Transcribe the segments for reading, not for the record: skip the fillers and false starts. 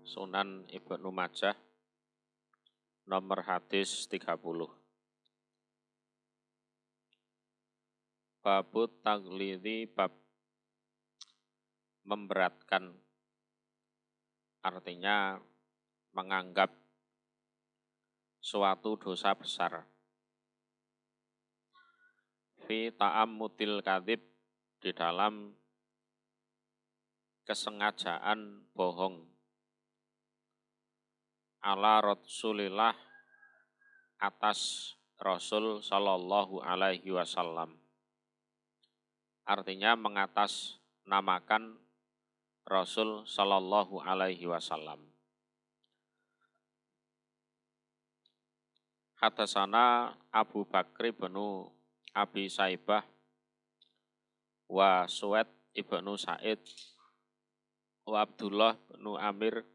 Sunan Ibnu Majah nomor hadis 30. Babut taglidhi, bab memberatkan, artinya menganggap suatu dosa besar. Fi ta'ammutil kadzib, di dalam kesengajaan bohong. Ala Rasulillah, atas Rasul Sallallahu Alaihi Wasallam. Artinya mengatasnamakan Rasul Sallallahu Alaihi Wasallam. Hadatsana Abu Bakri bin Abi Saibah wa Suwaid ibnu Sa'id wa Abdullah bin Amir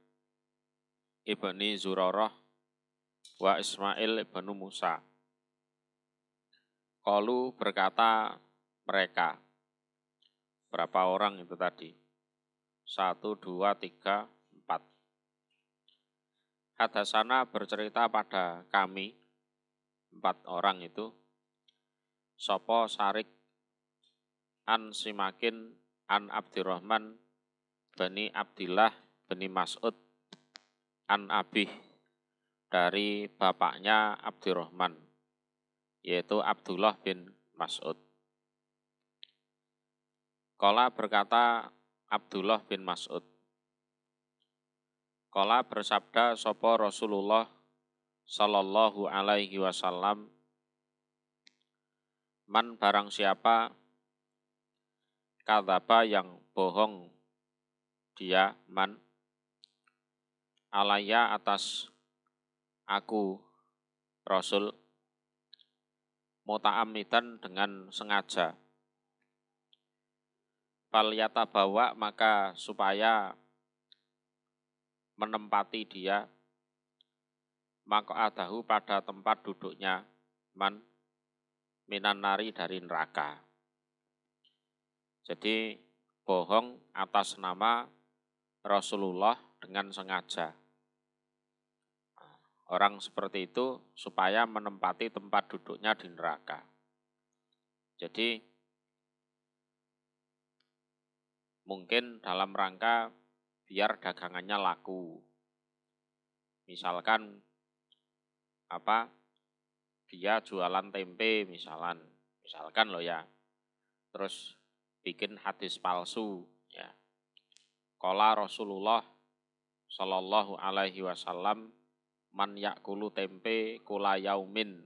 ibni Zurarah wa Ismail ibnu Musa. Qalu, berkata mereka. Berapa orang itu tadi? 1, 2, 3, 4. Hadatsana, bercerita pada kami, 4 orang itu. Sopo Sarik an Simakin an Abdurrahman bani Abdillah bani Mas'ud an Abih, dari bapaknya Abdurrahman, yaitu Abdullah bin Mas'ud. Qala, berkata Abdullah bin Mas'ud. Qala, bersabda sopo Rasulullah Sallallahu Alaihi Wasallam, man, barang siapa, kadzaba, yang bohong dia, man, alaya, atas aku Rasul, muta'ammidan, dengan sengaja, falyata bawa, maka supaya menempati dia, maq'adahu, pada tempat duduknya, man, minan nari, dari neraka. Jadi bohong atas nama Rasulullah dengan sengaja. Orang seperti itu supaya menempati tempat duduknya di neraka. Jadi mungkin dalam rangka biar dagangannya laku. Misalkan dia jualan tempe misalkan loh ya. Terus bikin hadis palsu ya. Qala Rasulullah Sallallahu Alaihi Wasallam, man yakulu tempe kula yaumin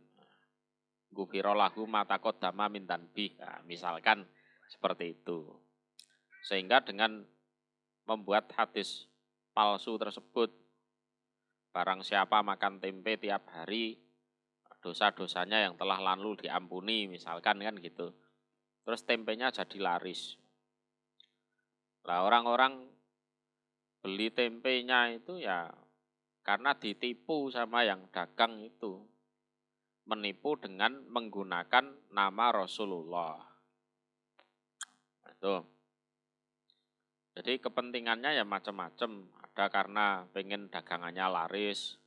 gufiro lahu ma taqaddama min tanbih. Nah, misalkan seperti itu. Sehingga dengan membuat hadis palsu tersebut, barang siapa makan tempe tiap hari, dosa-dosanya yang telah lalu diampuni, misalkan kan gitu. Terus tempenya jadi laris. Lah orang-orang beli tempenya itu ya karena ditipu sama yang dagang itu. Menipu dengan menggunakan nama Rasulullah. Itu. Jadi kepentingannya ya macam-macam. Ada karena pengen dagangannya laris,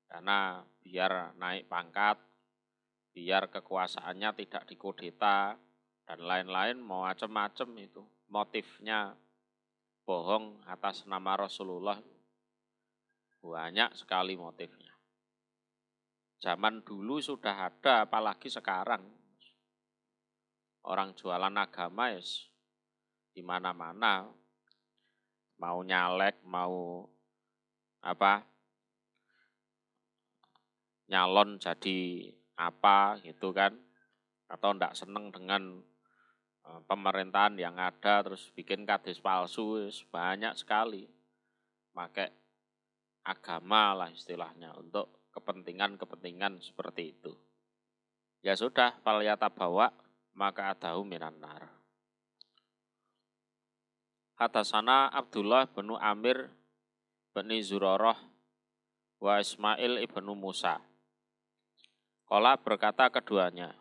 karena biar naik pangkat, biar kekuasaannya tidak dikudeta, dan lain-lain, macam-macam itu. Motifnya bohong atas nama Rasulullah. Banyak sekali motifnya. Zaman dulu sudah ada, apalagi sekarang. Orang jualan agama ya di mana-mana, mau nyalek, mau nyalon jadi apa gitu kan, atau ndak seneng dengan pemerintahan yang ada, terus bikin hadis palsu, banyak sekali. Pakai agama lah istilahnya untuk kepentingan-kepentingan seperti itu. Ya sudah, falyata bawa maka adahu minan nar. Hadatsana Abdullah bin Amir bin Zurarah wa Ismail ibnu Musa. Qala, berkata keduanya,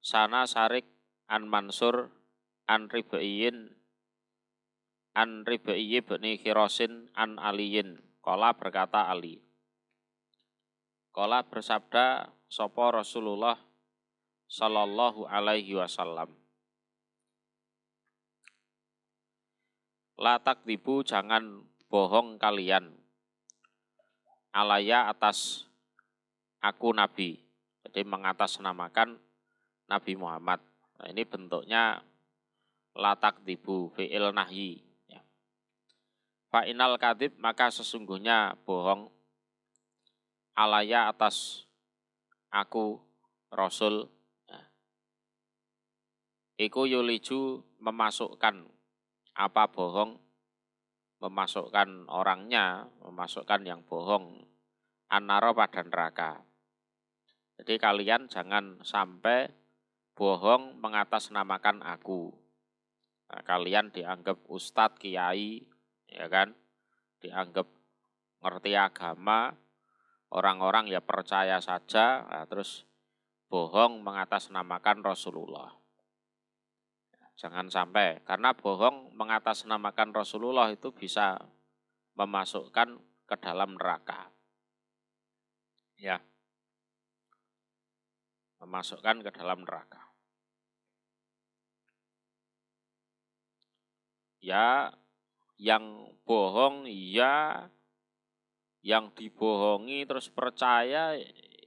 sana Sarik an Mansur an Ribaiyin an Ribaiyi bin Khirosin an Aliyin. Qala berkata Ali. Qala bersabda sapa Rasulullah sallallahu alaihi wasallam. La takdzibu, jangan bohong kalian. Alaya atas aku Nabi. Jadi mengatasnamakan Nabi Muhammad. Nah, ini bentuknya la takdzibu, fi'il nahyi. Ya. Fa'inal kadzib, maka sesungguhnya bohong. Alaya atas aku Rasul. Ya. Iku yuliju, memasukkan. Apa bohong? Memasukkan orangnya, memasukkan yang bohong. Annara pada neraka. Jadi kalian jangan sampai bohong mengatasnamakan aku. Nah, kalian dianggap ustadz, kiai, ya kan? Dianggap ngerti agama, orang-orang ya percaya saja, nah, terus bohong mengatasnamakan Rasulullah. Jangan sampai, karena bohong mengatasnamakan Rasulullah itu bisa memasukkan ke dalam neraka. Ya. Memasukkan ke dalam neraka. Ya, yang bohong iya, yang dibohongi terus percaya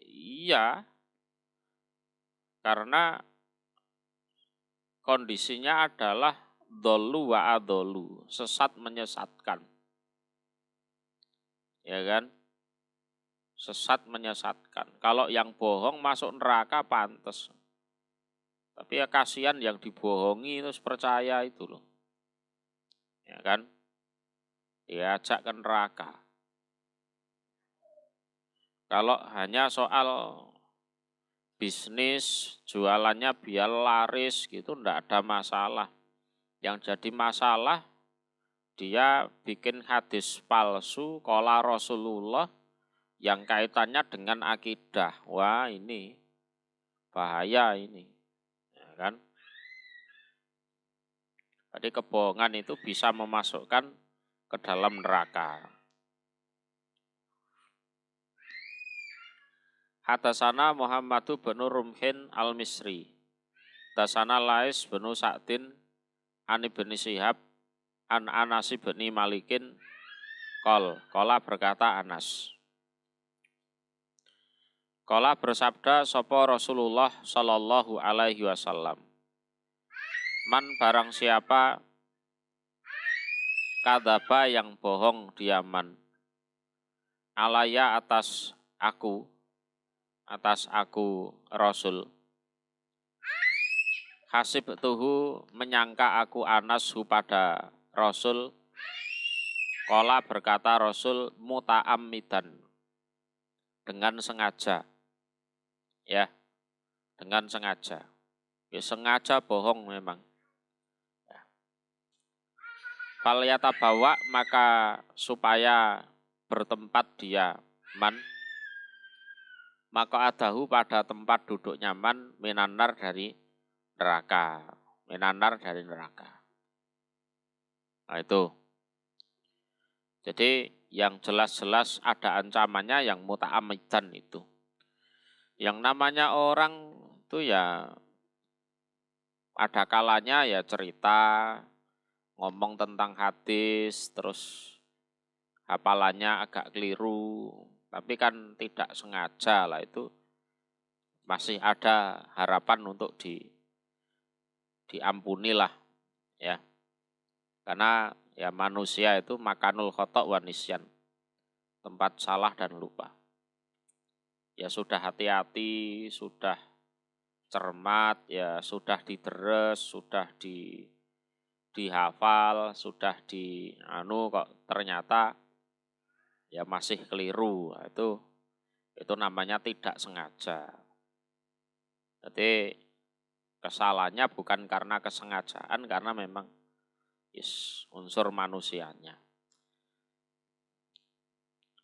iya. Karena kondisinya adalah dolu wa adolu, sesat menyesatkan. Ya kan? Sesat menyesatkan. Kalau yang bohong masuk neraka pantas. Tapi ya kasihan yang dibohongi terus percaya itu loh. Ya kan? Diajak ke neraka. Kalau hanya soal bisnis, jualannya biar laris gitu, enggak ada masalah. Yang jadi masalah, dia bikin hadis palsu, qala Rasulullah, yang kaitannya dengan akidah. Wah ini, bahaya ini. Ya kan? Jadi kebohongan itu bisa memasukkan ke dalam neraka. Hadasana Muhammadu bin Rumhin al-Misri. Hadasana Lais bin Sa'din Ani bin Syihab an Anasi bin Malikin Qala berkata Anas. Qala bersabda sapa Rasulullah sallallahu alaihi wasallam. Man barang siapa kadzaba yang bohong diaman. Alaya atas aku Rasul. Hasib tuhu menyangka aku Anas pada Rasul. Qala berkata Rasul muta'ammidan, dengan sengaja. Ya, dengan sengaja. Ya, sengaja bohong memang. Ya. Falyata bawa, maka supaya bertempat dia maka adahu pada tempat duduk nyaman minanar dari neraka. Nah itu. Jadi yang jelas-jelas ada ancamannya yang muta'ammidan itu. Yang namanya orang itu ya ada kalanya ya cerita, ngomong tentang hadis, terus hafalannya agak keliru. Tapi kan tidak sengaja lah, itu masih ada harapan untuk diampuni lah ya. Karena ya manusia itu makanul khotok wa nisyan, tempat salah dan lupa. Ya sudah hati-hati, sudah cermat, ya sudah dideres, sudah dihafal, sudah kok ternyata ya masih keliru. Nah, itu namanya tidak sengaja. Jadi kesalahannya bukan karena kesengajaan, karena memang unsur manusianya.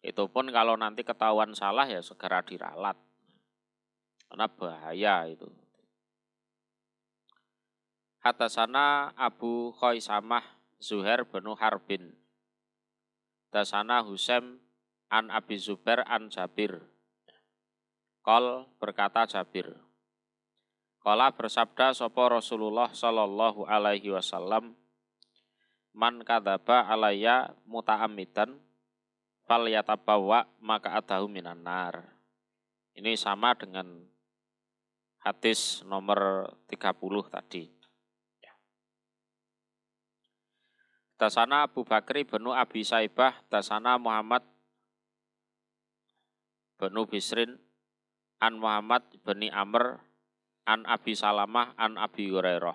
Itu pun kalau nanti ketahuan salah ya segera diralat. Karena bahaya itu. Hadasana Abu Khaisamah Zuhair bin Harbin. Dasana Husaim an Abi Zubair an Jabir. Qol berkata Jabir. Qala bersabda sapa Rasulullah sallallahu alaihi wasallam, man kadzaba alayya muta'ammidan falyatabawa maka adahu minan nar. Ini sama dengan hadis nomor 30 tadi. Dasana Abu Bakri bin Abi Saibah, dasana Muhammad bin Bisrin, an Muhammad bin Amr, an Abi Salamah, an Abi Hurairah.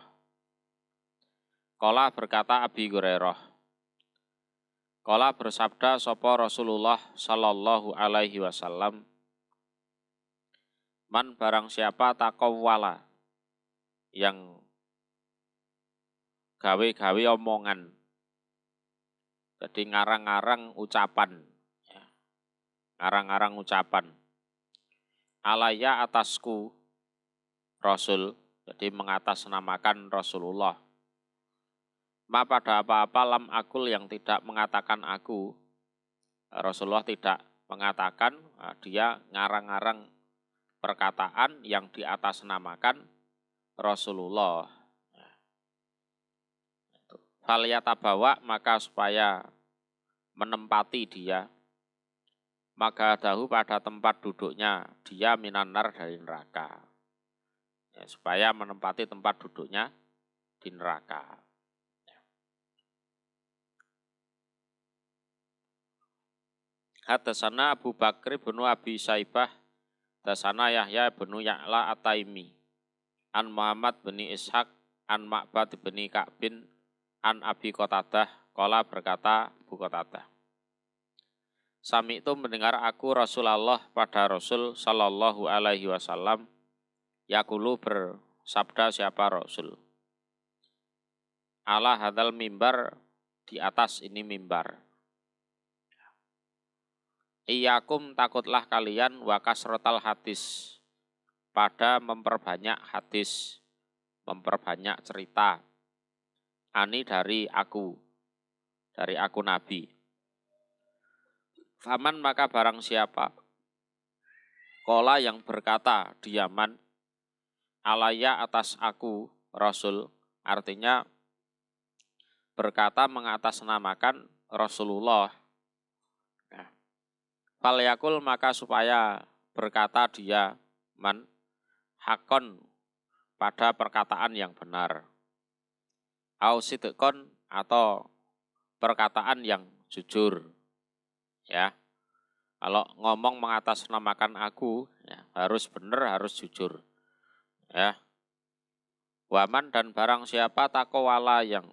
Qala berkata Abi Hurairah. Qala bersabda sapa Rasulullah sallallahu alaihi wasallam, man barang siapa takawwala yang gawe-gawe omongan, jadi ngarang-ngarang ucapan, ngarang-ngarang ucapan, alaya atasku Rasul, jadi mengatasnamakan Rasulullah, ma pada apa-apa lam akul yang tidak mengatakan aku, Rasulullah tidak mengatakan, dia ngarang-ngarang perkataan yang diatasnamakan Rasulullah. Falyatabawa maka supaya menempati dia, maka dahu pada tempat duduknya dia minanar dari neraka. Ya, supaya menempati tempat duduknya di neraka. Hadasana Abu Bakri bin Abi Saibah, dasana Yahya bin Ya'la At-Taimi, an Muhammad bin Ishaq, an Ma'bad bin Ka'bin, an Abi Qatadah, qala berkata Abu Qatadah. Sami itu mendengar aku Rasulullah pada Rasul sallallahu alaihi wasallam, yaqulu bersabda siapa Rasul. Ala hadal mimbar, di atas ini mimbar. Iyakum takutlah kalian wa kasrotal hadis, pada memperbanyak hadis, memperbanyak cerita. Ani dari aku Nabi. Faman maka barang siapa, kola yang berkata diaman, alaya atas aku Rasul, artinya berkata mengatasnamakan Rasulullah. Falyakul maka supaya berkata dia man hakon pada perkataan yang benar, au sidqon atau perkataan yang jujur. Ya, kalau ngomong mengatasnamakan aku, ya, harus benar, harus jujur. Ya, waman dan barang siapa takowala yang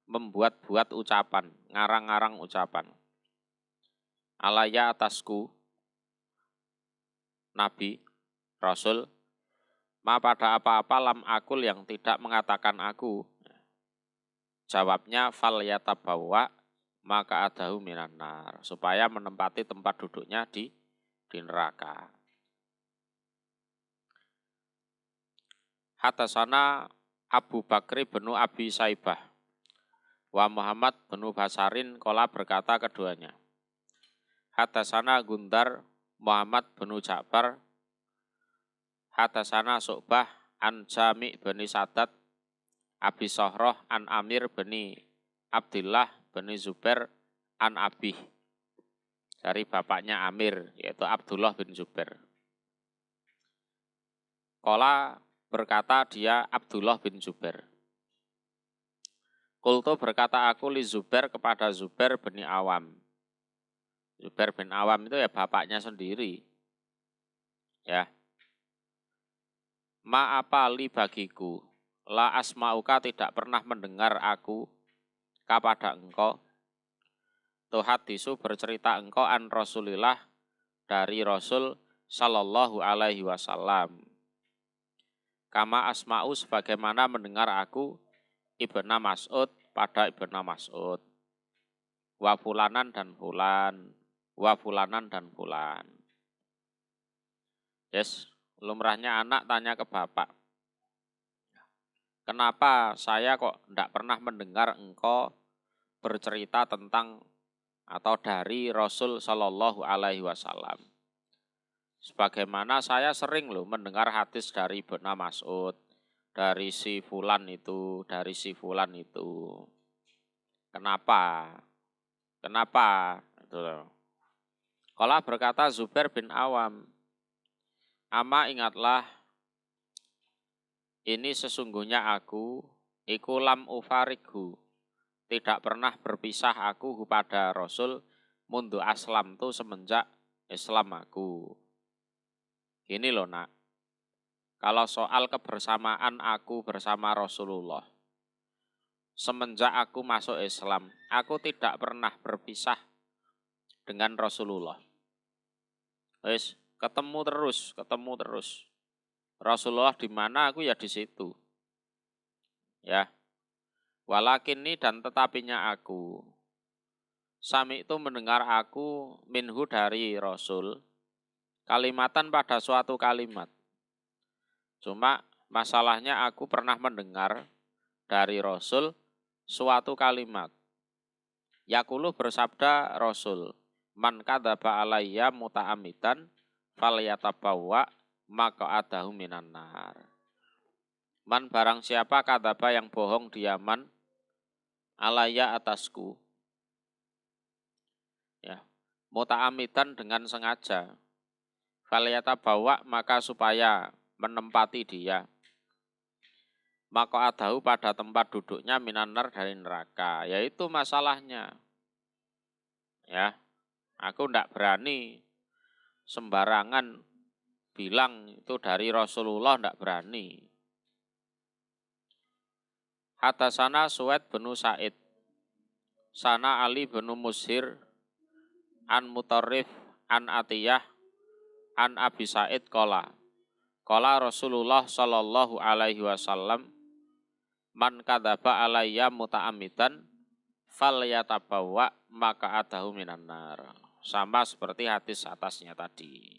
membuat-buat ucapan, ngarang-ngarang ucapan. Alaya atasku, Nabi, Rasul, ma pada apa-apa lam akul yang tidak mengatakan aku. Jawabnya fal yatabawa maka adahu minan nar, supaya menempati tempat duduknya di neraka. Hadasana Abu Bakri bin Abi Saibah wa Muhammad bin Basarin, qala berkata keduanya. Hadasana Gundar Muhammad bin Ja'far, hadasana Su'bah an Jami' bin Sadat, Abi Sohroh an Amir bin Abdillah bin Zubair an Abih, dari bapaknya Amir, yaitu Abdullah bin Zubair. Qala berkata dia Abdullah bin Zubair. Qultu berkata aku li Zubair kepada Zubair bin Awam. Zubair bin Awam itu ya bapaknya sendiri. Ya. Ma apa li bagiku, la asma'uka tidak pernah mendengar aku kepada engkau, tuhadisu bercerita engkau an Rasulillah dari Rasul sallallahu alaihi wasallam. Kama asma'u sebagaimana mendengar aku Ibnu Mas'ud pada Ibnu Mas'ud. Wa fulanan dan fulan, wa fulanan dan fulan. Yes, lumrahnya anak tanya ke bapak. Kenapa saya kok tidak pernah mendengar engkau bercerita tentang atau dari Rasul Shallallahu Alaihi Wasallam. Sebagaimana saya sering loh mendengar hadis dari Ibnu Mas'ud, dari si fulan itu, dari si fulan itu. Kenapa? Kenapa? Itu loh. Qala berkata Zubair bin Awam, ama ingatlah, ini sesungguhnya aku, iku lam ufarighu, tidak pernah berpisah aku pada Rasul, mundu aslam tu semenjak Islam aku. Gini loh nak, kalau soal kebersamaan aku bersama Rasulullah, semenjak aku masuk Islam, aku tidak pernah berpisah dengan Rasulullah. Wis, ketemu terus. Rasulullah di mana aku ya di situ. Ya. Walakin ini dan tetapinya aku. Sami itu mendengar aku minhu dari Rasul. Kalimatan pada suatu kalimat. Cuma masalahnya aku pernah mendengar dari Rasul suatu kalimat. Yaqulu bersabda Rasul, man kadzaba alayya muta'ammidan falyatabawwa maq'adahu minan nar. Man barang siapa kadzaba yang bohong diaman alayya atasku. Ya, muta'ammidan dengan sengaja. Falyatabawwa maka supaya menempati dia. Maka adahu pada tempat duduknya minanar dari neraka. Yaitu masalahnya. Ya, aku tidak berani sembarangan bilang itu dari Rasulullah, tidak berani. Hadasana Suwaid bin Sa'id, sana Ali bin Mushir, an Mutarrif, an Atiyah, an Abi Sa'id qala. Qala Rasulullah sallallahu alaihi wasallam, man kadzaba alayya muta'ammidan falyatabawwa maq'adahu minan nar. Sama seperti hadis atasnya tadi.